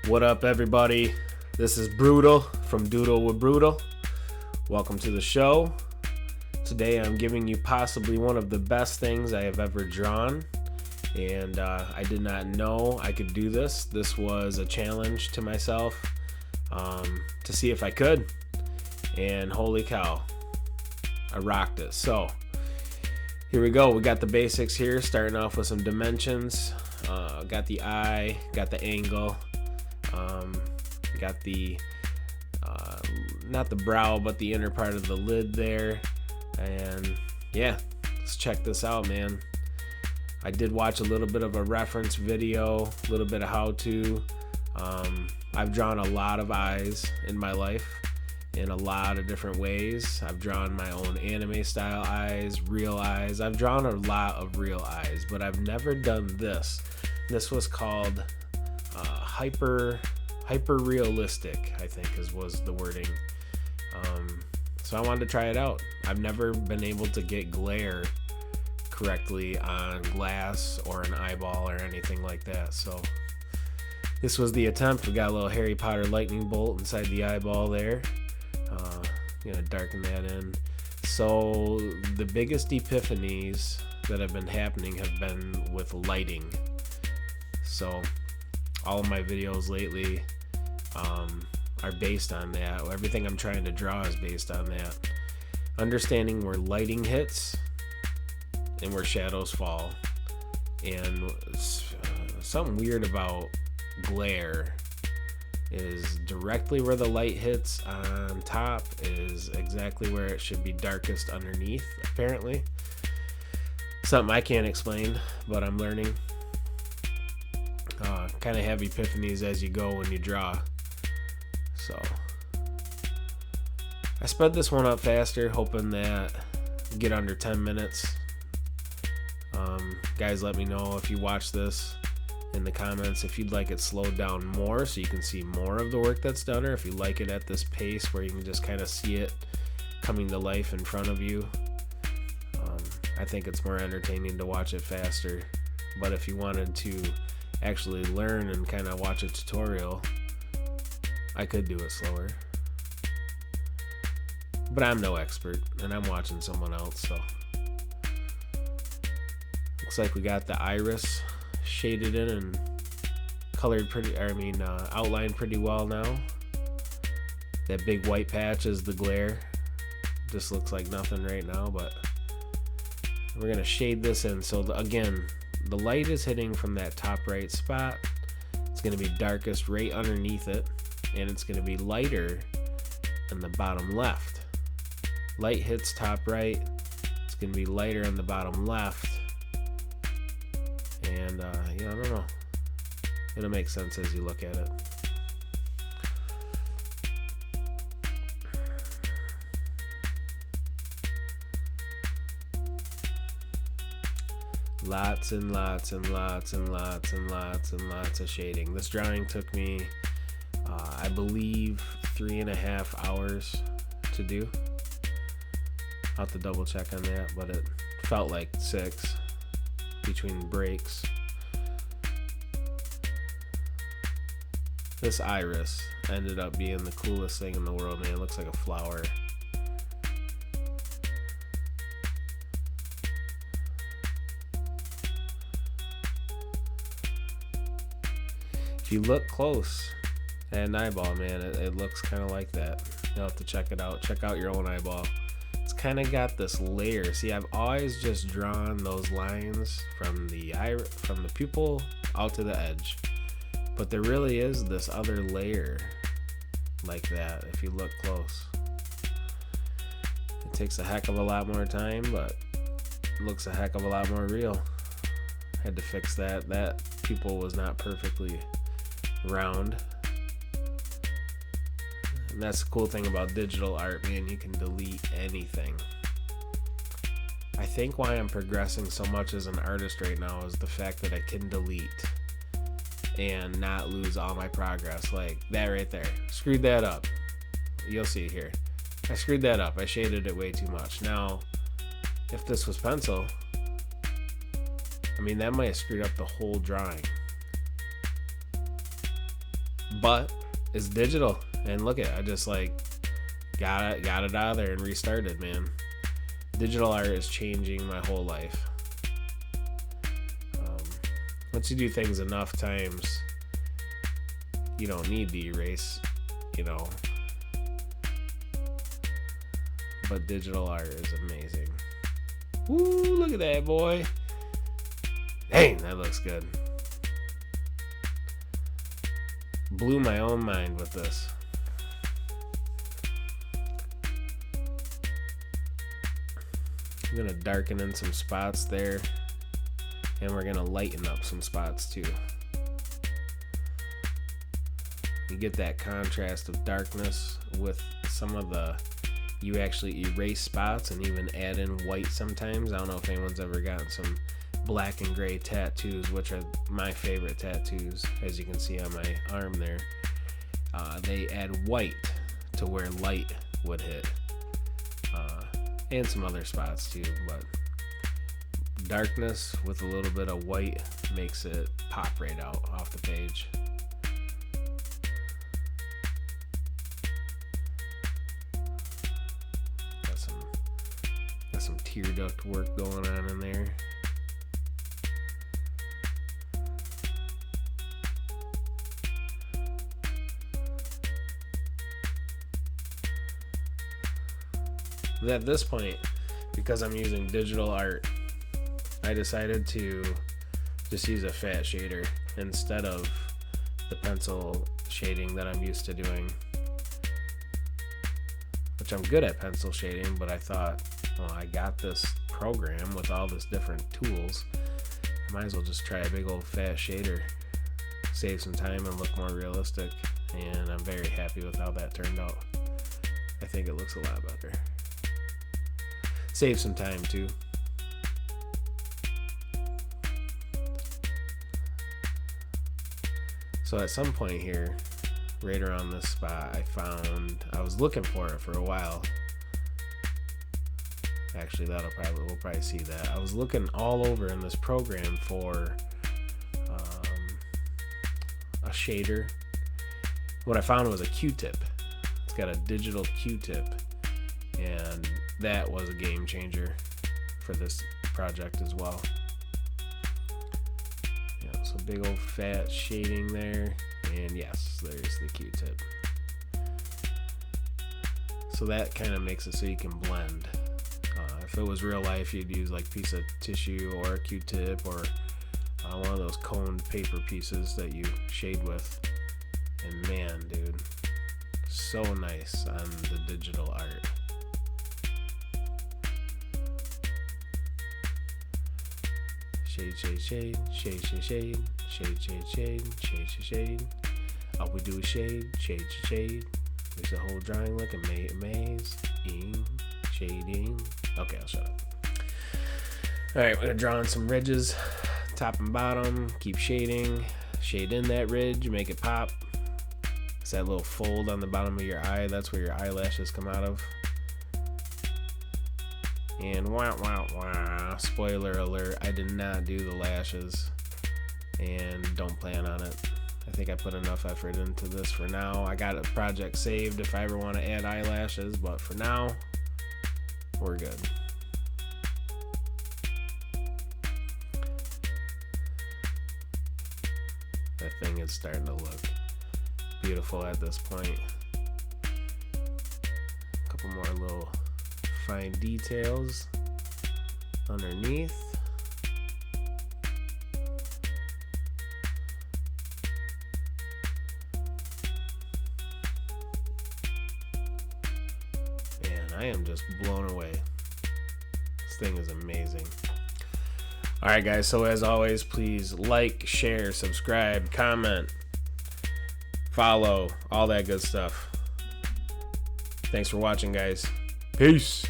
What up, everybody? This is Broodle from DWBroodle. Welcome to the show. Today I'm giving you possibly one of the best things I have ever drawn, and I did not know I could do this. This was a challenge to myself to see if I could, and holy cow, I rocked it. So here we go. We got the basics here, starting off with some dimensions. Got the eye, got the angle, got the not the brow, but the inner part of the lid there. And yeah, let's check this out, man. I did watch a little bit of a reference video, a little bit of how to. I've drawn a lot of eyes in my life in a lot of different ways. I've drawn my own anime style eyes, real eyes. I've drawn a lot of real eyes, but I've never done this. This was called hyper realistic, I think was the wording. So I wanted to try it out. I've never been able to get glare correctly on glass or an eyeball or anything like that. So this was the attempt. We got a little Harry Potter lightning bolt inside the eyeball there. Gonna darken that in. So the biggest epiphanies that have been happening have been with lighting. So all of my videos lately are based on that. Everything I'm trying to draw is based on that. Understanding where lighting hits and where shadows fall. And something weird about glare is directly where the light hits on top is exactly where it should be darkest underneath, apparently. Something I can't explain, but I'm learning. Kind of have epiphanies as you go when you draw. So I sped this one up faster, hoping that get under 10 minutes. Guys, let me know if you watch this in the comments if you'd like it slowed down more so you can see more of the work that's done, or if you like it at this pace where you can just kind of see it coming to life in front of you. I think it's more entertaining to watch it faster, but if you wanted to actually learn and kind of watch a tutorial, I could do it slower, but I'm no expert and I'm watching someone else. So looks like we got the Eye-Ris shaded in and colored outlined pretty well now. That big white patch is the glare. Just looks like nothing right now, but we're gonna shade this in. So again, the light is hitting from that top right spot. It's gonna be darkest right underneath it, and it's gonna be lighter in the bottom left. Light hits top right, it's gonna be lighter on the bottom left. And yeah, I don't know. It'll make sense as you look at it. Lots and lots and lots and lots and lots and lots of shading. This drawing took me, I believe, 3.5 hours to do. I'll have to double check on that, but it felt like 6 between breaks. This Eye-Ris ended up being the coolest thing in the world, man. It looks like a flower. If you look close at an eyeball, man, it looks kind of like that. You'll have to check it out. Check out your own eyeball. It's kind of got this layer. See, I've always just drawn those lines from the pupil out to the edge, but there really is this other layer like that if you look close. It takes a heck of a lot more time, but it looks a heck of a lot more real. Had to fix that. That pupil was not perfectly round. And that's the cool thing about digital art, man. You can delete anything. I think why I'm progressing so much as an artist right now is the fact that I can delete and not lose all my progress. Like that right there. Screwed that up. You'll see here. I screwed that up. I shaded it way too much. Now, if this was pencil, I mean, that might have screwed up the whole drawing. but it's digital. And look at, I just like got it out of there and restarted, man. Digital art is changing my whole life. Once you do things enough times, you don't need to erase, you know. But digital art is amazing. Woo, look at that, boy. Dang, that looks good. Blew my own mind with this. I'm gonna darken in some spots there, and we're gonna lighten up some spots too. You get that contrast of darkness with some of the, you actually erase spots and even add in white sometimes. I don't know if anyone's ever gotten some black and gray tattoos, which are my favorite tattoos, as you can see on my arm there. They add white to where light would hit, and some other spots too, but darkness with a little bit of white makes it pop right out off the page. Got some tear duct work going on in there. At this point, because I'm using digital art, I decided to just use a fat shader instead of the pencil shading that I'm used to doing, which I'm good at pencil shading, but I thought, well, I got this program with all this different tools, I might as well just try a big old fat shader, save some time and look more realistic, and I'm very happy with how that turned out. I think it looks a lot better. Save some time too. So at some point here, right around this spot, I was looking for it for a while. Actually, we'll probably see that. I was looking all over in this program for a shader. What I found was a Q-tip. It's got a digital Q-tip, and that was a game changer for this project as well. Yeah, so big old fat shading there, and yes, there's the Q-tip. So that kind of makes it so you can blend. If it was real life, you'd use like a piece of tissue or a Q-tip or one of those coned paper pieces that you shade with. And man, dude, so nice on the digital art. Shade, shade, shade, shade, shade, shade, shade, shade, shade, shade, shade, shade. All we do is shade, shade, shade. Makes the whole drawing look amazing. Shading. Okay, I'll shut up. Alright, we're gonna draw in some ridges, top and bottom. Keep shading. Shade in that ridge, make it pop. It's that little fold on the bottom of your eye. That's where your eyelashes come out of. And wah, spoiler alert, I did not do the lashes and don't plan on it. I think I put enough effort into this for now. I got a project saved if I ever want to add eyelashes, but for now, we're good. That thing is starting to look beautiful at this point. A couple more little fine details underneath. And I am just blown away. This thing is amazing. Alright guys, so as always, please like, share, subscribe, comment, follow, all that good stuff. Thanks for watching, guys. Peace.